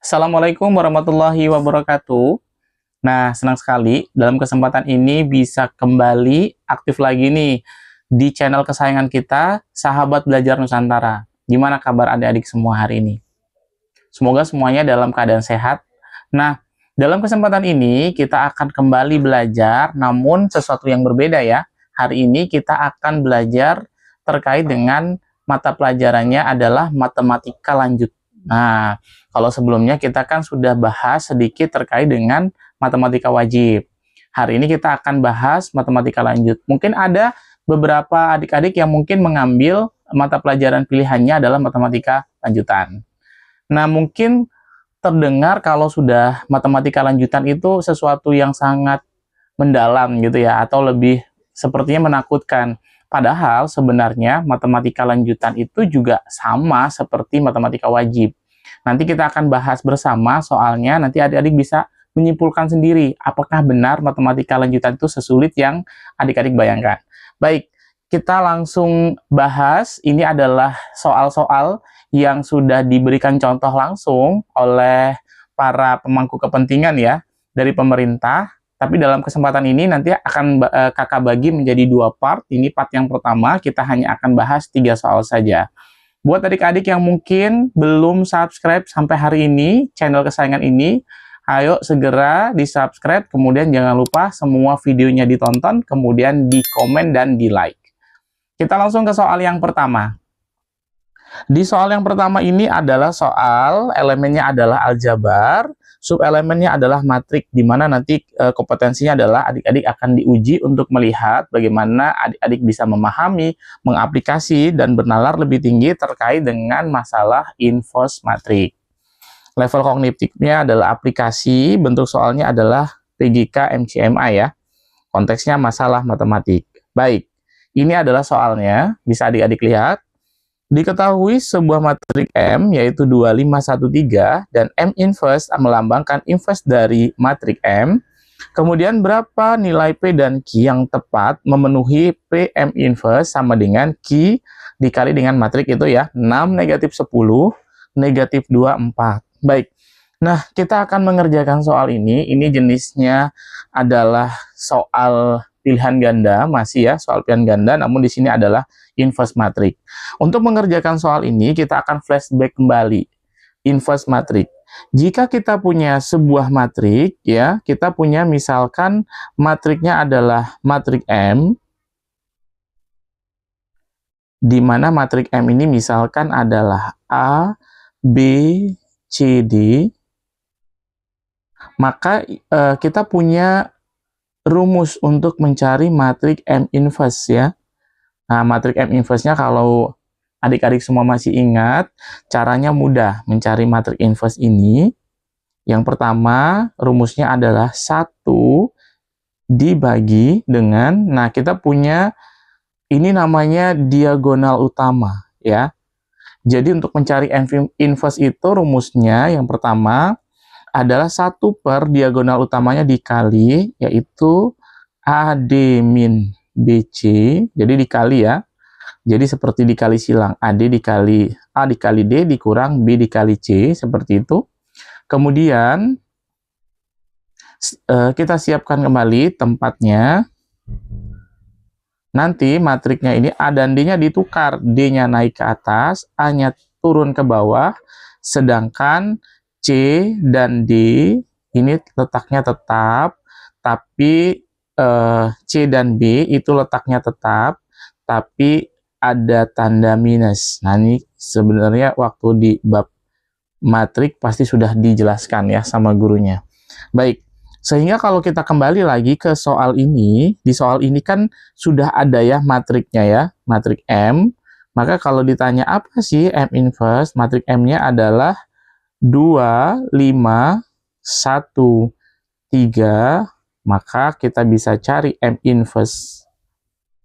Assalamualaikum warahmatullahi wabarakatuh. Nah, senang sekali dalam kesempatan ini bisa kembali aktif lagi nih di channel kesayangan kita, Sahabat Belajar Nusantara. Gimana kabar adik-adik semua hari ini? Semoga semuanya dalam keadaan sehat. Nah, dalam kesempatan ini kita akan kembali belajar, namun sesuatu yang berbeda ya. Hari ini kita akan belajar terkait dengan mata pelajarannya adalah matematika lanjut. Nah, kalau sebelumnya kita kan sudah bahas sedikit terkait dengan matematika wajib. Hari ini kita akan bahas matematika lanjut. Mungkin ada beberapa adik-adik yang mungkin mengambil mata pelajaran pilihannya adalah matematika lanjutan. Nah, mungkin terdengar kalau sudah matematika lanjutan itu sesuatu yang sangat mendalam gitu ya, atau lebih sepertinya menakutkan. Padahal sebenarnya matematika lanjutan itu juga sama seperti matematika wajib. Nanti kita akan bahas bersama soalnya, nanti adik-adik bisa menyimpulkan sendiri apakah benar matematika lanjutan itu sesulit yang adik-adik bayangkan. Baik, kita langsung bahas. Ini adalah soal-soal yang sudah diberikan contoh langsung oleh para pemangku kepentingan ya dari pemerintah. Tapi dalam kesempatan ini nanti akan kakak bagi menjadi dua part. Ini part yang pertama, kita hanya akan bahas 3 soal saja. Buat adik-adik yang mungkin belum subscribe sampai hari ini, channel kesayangan ini, ayo segera di-subscribe, kemudian jangan lupa semua videonya ditonton, kemudian di-komen dan di-like. Kita langsung ke soal yang pertama. Di soal yang pertama ini adalah soal elemennya adalah aljabar, subelemennya adalah matrik, di mana nanti kompetensinya adalah adik-adik akan diuji untuk melihat bagaimana adik-adik bisa memahami, mengaplikasi, dan bernalar lebih tinggi terkait dengan masalah inverse matrik. Level kognitifnya adalah aplikasi, bentuk soalnya adalah PGK MCMA ya. Konteksnya masalah matematik. Baik, ini adalah soalnya, bisa adik-adik lihat. Diketahui sebuah matrik M yaitu 2513 dan M inverse melambangkan inverse dari matrik M. Kemudian berapa nilai P dan Q yang tepat memenuhi P M inverse sama dengan Q dikali dengan matrik itu ya, 6, negatif 10, negatif 2, 4. Baik, nah kita akan mengerjakan soal ini. Ini jenisnya adalah soal pilihan ganda, masih ya soal pilihan ganda, namun di sini adalah inverse matrik. Untuk mengerjakan soal ini kita akan flashback kembali inverse matrik. Jika kita punya sebuah matrik ya, kita punya misalkan matriknya adalah matrik M, di mana matrik M ini misalkan adalah A, B, C, D, maka kita punya rumus untuk mencari matrik M inverse ya. Nah, matrik M inverse-nya kalau adik-adik semua masih ingat, caranya mudah mencari matrik inverse ini. Yang pertama, rumusnya adalah 1 dibagi dengan, nah kita punya, ini namanya diagonal utama ya. Jadi untuk mencari M inverse itu rumusnya yang pertama adalah 1 per diagonal utamanya dikali, yaitu AD min BC, jadi dikali ya. Jadi seperti dikali silang, AD dikali A dikali D dikurang B dikali C, seperti itu. Kemudian kita siapkan kembali tempatnya. Nanti matriknya ini A dan D-nya ditukar, D-nya naik ke atas, A-nya turun ke bawah, sedangkan C dan D ini letaknya tetap, tapi C dan B itu letaknya tetap, tapi ada tanda minus. Nah, ini sebenarnya waktu di bab matrik pasti sudah dijelaskan ya sama gurunya. Baik, sehingga kalau kita kembali lagi ke soal ini, di soal ini kan sudah ada ya matriknya ya, matrik M. Maka kalau ditanya apa sih M inverse, matrik M-nya adalah 2, 5, 1, 3, maka kita bisa cari M inverse.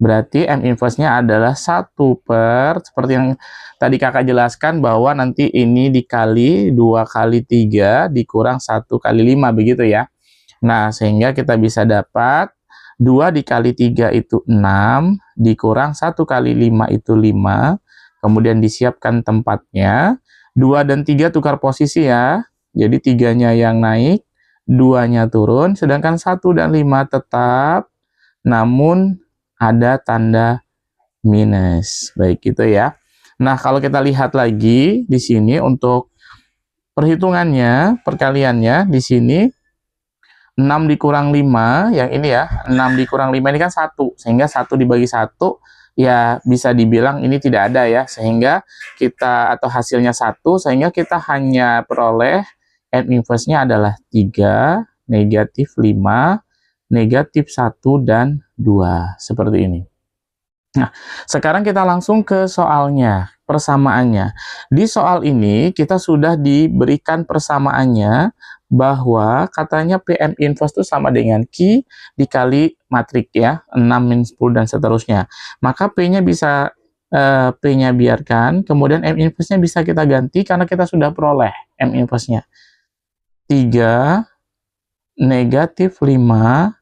Berarti M inverse-nya adalah 1 per, seperti yang tadi kakak jelaskan bahwa nanti ini dikali 2 kali 3 dikurang 1 kali 5, begitu ya. Nah, sehingga kita bisa dapat 2 dikali 3 itu 6, dikurang 1 kali 5 itu 5, kemudian disiapkan tempatnya. 2 dan 3 tukar posisi ya. Jadi 3-nya yang naik, 2-nya turun, sedangkan 1 dan 5 tetap, namun ada tanda minus. Baik, gitu ya. Nah, kalau kita lihat lagi di sini untuk perhitungannya, perkaliannya di sini 6 dikurang 5, yang ini ya, 6 dikurang 5 ini kan 1, sehingga 1 dibagi 1, ya bisa dibilang ini tidak ada ya, sehingga kita, atau hasilnya 1, sehingga kita hanya peroleh M inverse-nya adalah 3, negatif 5, negatif 1, dan 2, seperti ini. Nah, sekarang kita langsung ke soalnya, persamaannya. Di soal ini, kita sudah diberikan persamaannya, bahwa katanya PM inverse itu sama dengan Q dikali matrik ya, 6, min 10, dan seterusnya. Maka P-nya bisa, P-nya biarkan, kemudian M inverse-nya bisa kita ganti, karena kita sudah peroleh M inverse-nya. 3, negatif 5,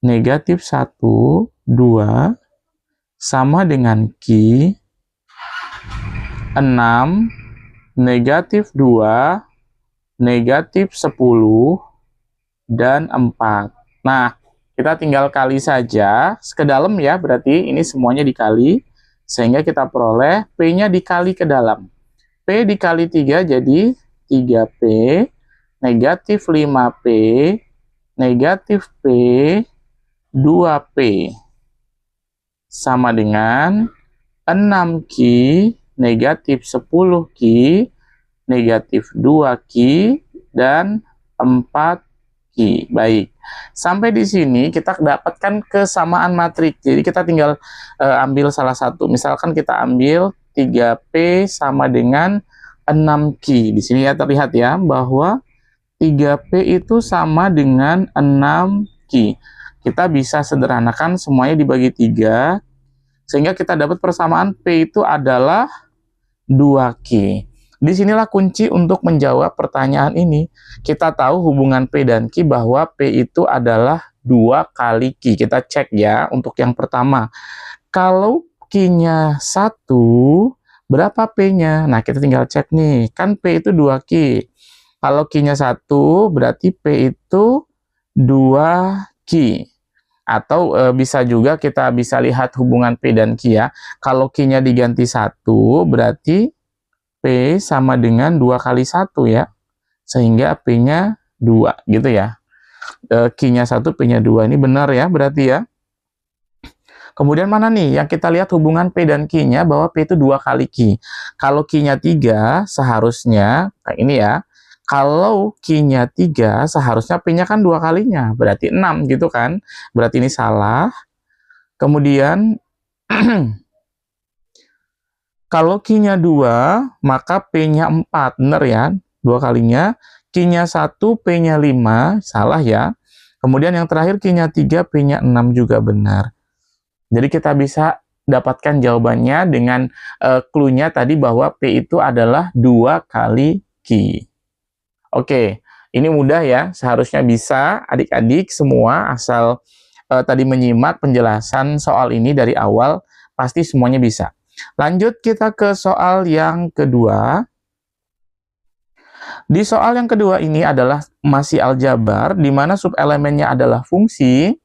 negatif 1, 2, sama dengan Q, 6, negatif 2, negatif 10, dan 4. Nah, kita tinggal kali saja, ke dalam ya, berarti ini semuanya dikali, sehingga kita peroleh P-nya dikali ke dalam. P dikali 3 jadi 3P, negatif 5P, negatif P, 2P, sama dengan 6Q, negatif 10Q, negatif 2Q, dan 4Q. Baik, sampai di sini kita dapatkan kesamaan matrik. Jadi kita tinggal ambil salah satu. Misalkan kita ambil 3P sama dengan 6Q. Di sini ya terlihat ya bahwa 3P itu sama dengan 6Q. Kita bisa sederhanakan semuanya dibagi 3, sehingga kita dapat persamaan P itu adalah 2Q. Disinilah kunci untuk menjawab pertanyaan ini. Kita tahu hubungan P dan Q bahwa P itu adalah 2 kali Q. Kita cek ya untuk yang pertama. Kalau Q-nya 1, berapa P-nya? Nah, kita tinggal cek nih. Kan P itu 2Q. Kalau Q-nya 1, berarti P itu 2Q. Atau bisa juga kita bisa lihat hubungan P dan Q ya. Kalau Q-nya diganti 1, berarti P sama dengan 2 kali 1 ya. Sehingga P-nya 2 gitu ya. Q-nya 1, P-nya 2. Ini benar ya berarti ya. Kemudian mana nih yang kita lihat hubungan P dan Q-nya bahwa P itu 2 kali Q. Kalau Q-nya 3 seharusnya kayak ini ya. Kalau Q-nya 3 seharusnya P-nya kan 2 kalinya. Berarti 6 gitu kan. Berarti ini salah. Kemudian kalau Q-nya 2, maka P-nya 4. Benar ya? 2 kalinya. Q-nya 1, P-nya 5. Salah ya. Kemudian yang terakhir Q-nya 3, P-nya 6 juga benar. Jadi kita bisa dapatkan jawabannya dengan clue-nya tadi bahwa P itu adalah 2 kali Q. Oke, ini mudah ya. Seharusnya bisa adik-adik semua asal tadi menyimak penjelasan soal ini dari awal, pasti semuanya bisa. Lanjut kita ke soal yang kedua. Di soal yang kedua ini adalah masih aljabar, di mana subelemennya adalah fungsi,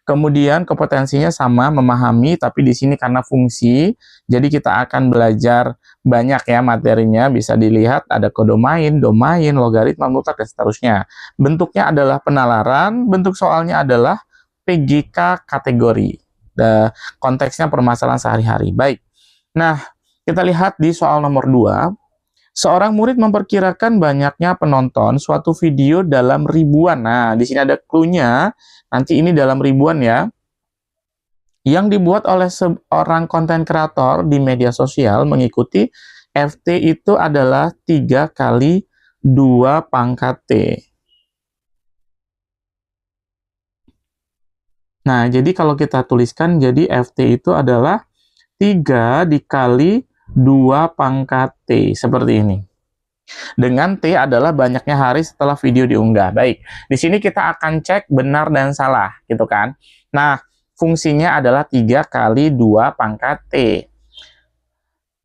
kemudian kompetensinya sama, memahami, tapi di sini karena fungsi, jadi kita akan belajar banyak ya materinya, bisa dilihat ada kodomain, domain, logaritma, mutlak, dan seterusnya. Bentuknya adalah penalaran, bentuk soalnya adalah PGK kategori. Konteksnya permasalahan sehari-hari. Baik. Nah, kita lihat di soal nomor 2. Seorang murid memperkirakan banyaknya penonton suatu video dalam ribuan. Nah, di sini ada clue-nya. Nanti ini dalam ribuan ya. Yang dibuat oleh seorang konten kreator di media sosial mengikuti FT itu adalah 3 kali 2 pangkat T. Nah, jadi kalau kita tuliskan, jadi FT itu adalah 3 dikali 2 pangkat T, seperti ini. Dengan T adalah banyaknya hari setelah video diunggah. Baik, di sini kita akan cek benar dan salah, gitu kan. Nah, fungsinya adalah 3 kali 2 pangkat T.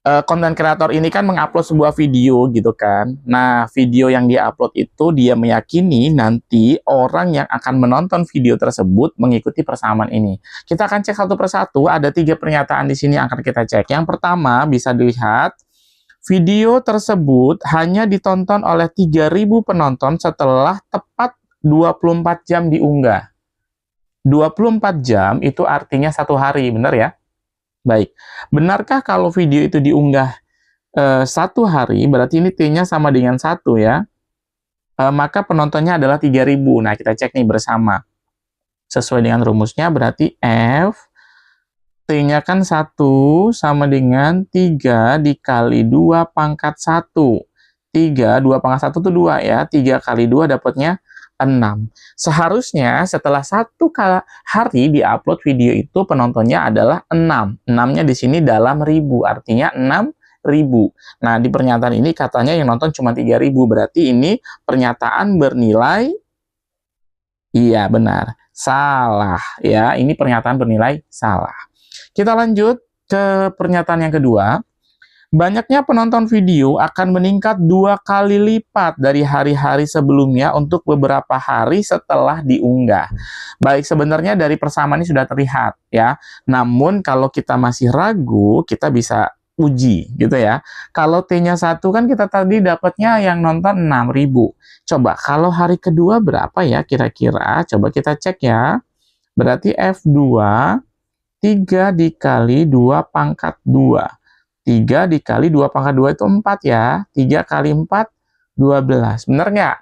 konten kreator ini kan mengupload sebuah video gitu kan. Nah, video yang dia upload itu dia meyakini nanti orang yang akan menonton video tersebut mengikuti persamaan ini. Kita akan cek satu persatu, ada 3 pernyataan di sini yang akan kita cek. Yang pertama bisa dilihat, video tersebut hanya ditonton oleh 3.000 penonton setelah tepat 24 jam diunggah. 24 jam itu artinya 1 hari, benar ya? Baik, benarkah kalau video itu diunggah 1 hari, berarti ini T-nya sama dengan 1 ya, maka penontonnya adalah 3.000. Nah, kita cek nih bersama. Sesuai dengan rumusnya, berarti F, T-nya kan 1 sama dengan 3 dikali 2 pangkat 1. 3, 2 pangkat 1 itu 2 ya, 3 kali 2 dapatnya 6. Seharusnya setelah 1 hari di-upload video itu penontonnya adalah 6. 6-nya di sini dalam ribu, artinya 6.000. Nah, di pernyataan ini katanya yang nonton cuma 3.000, berarti ini pernyataan bernilai, iya benar, salah ya. Ini pernyataan bernilai salah. Kita lanjut ke pernyataan yang kedua. Banyaknya penonton video akan meningkat 2 kali lipat dari hari-hari sebelumnya untuk beberapa hari setelah diunggah. Baik, sebenarnya dari persamaan ini sudah terlihat ya. Namun kalau kita masih ragu, kita bisa uji gitu ya. Kalau T-nya 1 kan kita tadi dapatnya yang nonton 6.000. Coba kalau hari kedua berapa ya kira-kira? Coba kita cek ya. Berarti F2 3 dikali 2 pangkat 2. 3 dikali 2 pangkat 2 itu 4 ya. 3 kali 4, 12. Benar nggak?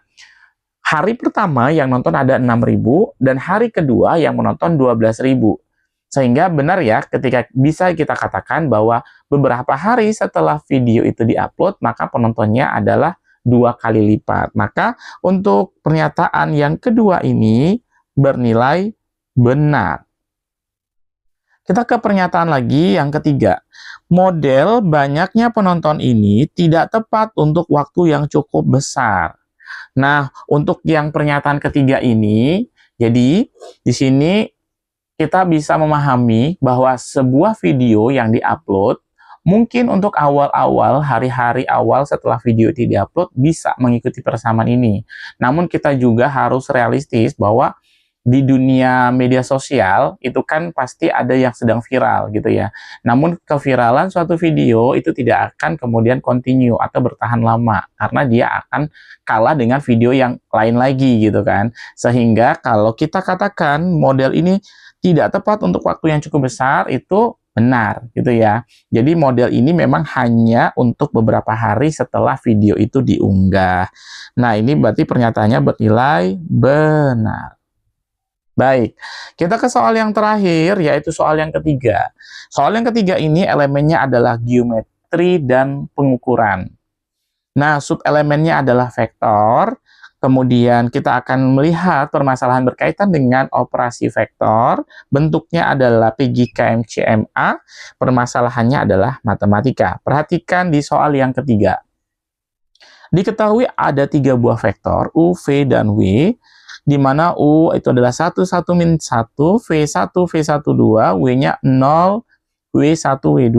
Hari pertama yang nonton ada 6.000 dan hari kedua yang menonton 12.000. Sehingga benar ya ketika bisa kita katakan bahwa beberapa hari setelah video itu diupload, maka penontonnya adalah 2 kali lipat. Maka untuk pernyataan yang kedua ini bernilai benar. Kita ke pernyataan lagi yang ketiga. Model banyaknya penonton ini tidak tepat untuk waktu yang cukup besar. Nah, untuk yang pernyataan ketiga ini, jadi di sini kita bisa memahami bahwa sebuah video yang diupload, mungkin untuk awal-awal, hari-hari awal setelah video itu diupload bisa mengikuti persamaan ini. Namun kita juga harus realistis bahwa di dunia media sosial itu kan pasti ada yang sedang viral gitu ya. Namun keviralan suatu video itu tidak akan kemudian continue atau bertahan lama karena dia akan kalah dengan video yang lain lagi gitu kan. Sehingga kalau kita katakan model ini tidak tepat untuk waktu yang cukup besar, itu benar gitu ya. Jadi model ini memang hanya untuk beberapa hari setelah video itu diunggah. Nah, ini berarti pernyataannya bernilai benar. Baik, kita ke soal yang terakhir, yaitu soal yang ketiga. Soal yang ketiga ini elemennya adalah geometri dan pengukuran. Nah, subelemennya adalah vektor. Kemudian kita akan melihat permasalahan berkaitan dengan operasi vektor. Bentuknya adalah PJKM-CMA. Permasalahannya adalah matematika. Perhatikan di soal yang ketiga. Diketahui ada 3 buah vektor, U, V, dan W, di mana U itu adalah 1, 1, min 1, V1, V1, 2, W-nya 0, W1, W2.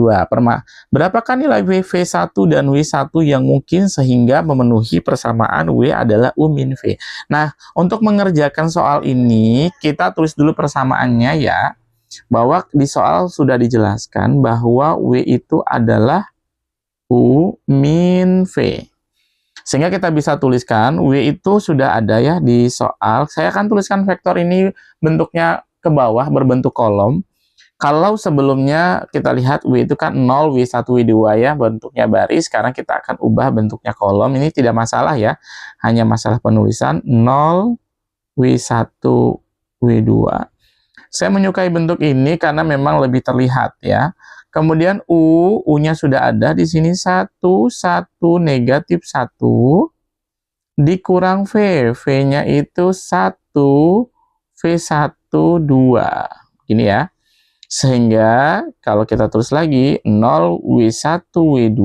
Berapakah nilai V1 dan W1 yang mungkin sehingga memenuhi persamaan W adalah U min V? Nah, untuk mengerjakan soal ini, kita tulis dulu persamaannya ya, bahwa di soal sudah dijelaskan bahwa W itu adalah U min V. Sehingga kita bisa tuliskan, W itu sudah ada ya di soal. Saya akan tuliskan vektor ini bentuknya ke bawah, berbentuk kolom. Kalau sebelumnya kita lihat W itu kan 0, W1, W2 ya, bentuknya baris. Sekarang kita akan ubah bentuknya kolom. Ini tidak masalah ya, hanya masalah penulisan 0, W1, W2. Saya menyukai bentuk ini karena memang lebih terlihat ya. Kemudian U-nya sudah ada di sini 1, 1, negatif 1, dikurang V. V-nya itu 1, V1, 2. Gini ya. Sehingga kalau kita tulis lagi, 0, W1, W2,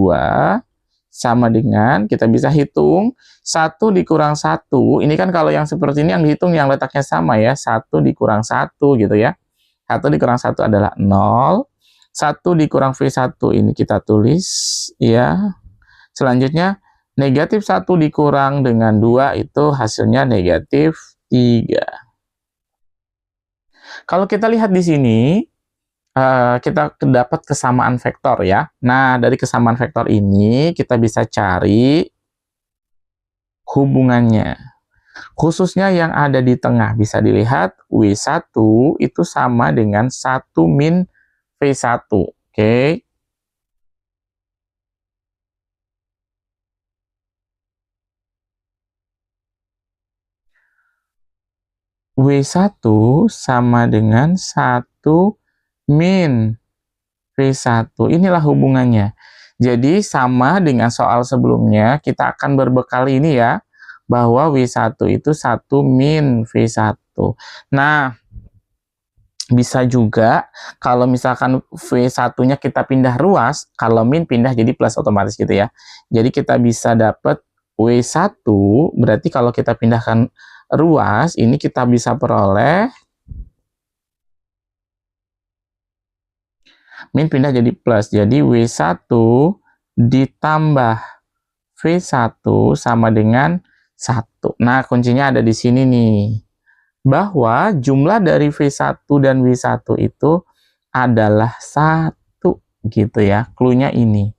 sama dengan, kita bisa hitung, 1 dikurang 1. Ini kan kalau yang seperti ini yang dihitung yang letaknya sama ya, 1 dikurang 1 gitu ya. 1 dikurang 1 adalah 0. 1 dikurang V1 ini kita tulis, ya. Selanjutnya, negatif 1 dikurang dengan 2 itu hasilnya negatif 3. Kalau kita lihat di sini, kita dapat kesamaan vektor ya. Nah, dari kesamaan vektor ini kita bisa cari hubungannya. Khususnya yang ada di tengah bisa dilihat W1 itu sama dengan 1 min V1. Oke. W1 sama dengan 1 min V1. Inilah hubungannya. Jadi sama dengan soal sebelumnya, kita akan berbekal ini ya, bahwa W1 itu 1 min V1. Nah, bisa juga kalau misalkan V1-nya kita pindah ruas, kalau min pindah jadi plus otomatis gitu ya. Jadi kita bisa dapat W1, berarti kalau kita pindahkan ruas, ini kita bisa peroleh min pindah jadi plus. Jadi W1 ditambah V1 sama dengan 1. Nah, kuncinya ada di sini nih. Bahwa jumlah dari V1 dan W1 itu adalah 1 gitu ya. Cluenya ini.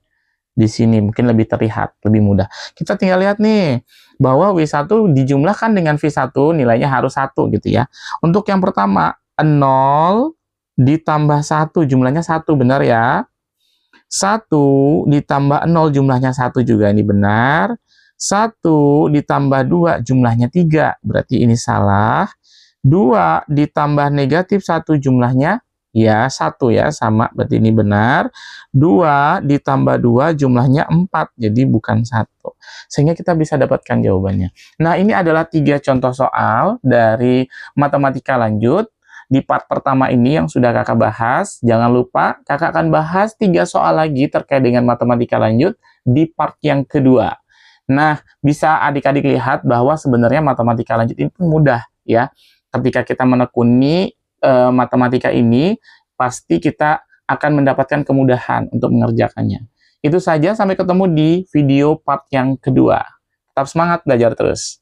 Di sini mungkin lebih terlihat, lebih mudah. Kita tinggal lihat nih bahwa W1 dijumlahkan dengan V1 nilainya harus 1 gitu ya. Untuk yang pertama 0 ditambah 1 jumlahnya 1 benar ya. 1 ditambah 0 jumlahnya 1 juga ini benar. 1 ditambah 2 jumlahnya 3, berarti ini salah. 2 ditambah negatif 1 jumlahnya ya 1 ya, sama berarti ini benar. 2 ditambah 2 jumlahnya 4, jadi bukan 1. Sehingga kita bisa dapatkan jawabannya. Nah, ini adalah 3 contoh soal dari matematika lanjut. Di part pertama ini yang sudah kakak bahas, jangan lupa kakak akan bahas 3 soal lagi terkait dengan matematika lanjut di part yang kedua. Nah, bisa adik-adik lihat bahwa sebenarnya matematika lanjut ini pun mudah ya. Ketika kita menekuni matematika ini, pasti kita akan mendapatkan kemudahan untuk mengerjakannya. Itu saja, sampai ketemu di video part yang kedua. Tetap semangat belajar terus.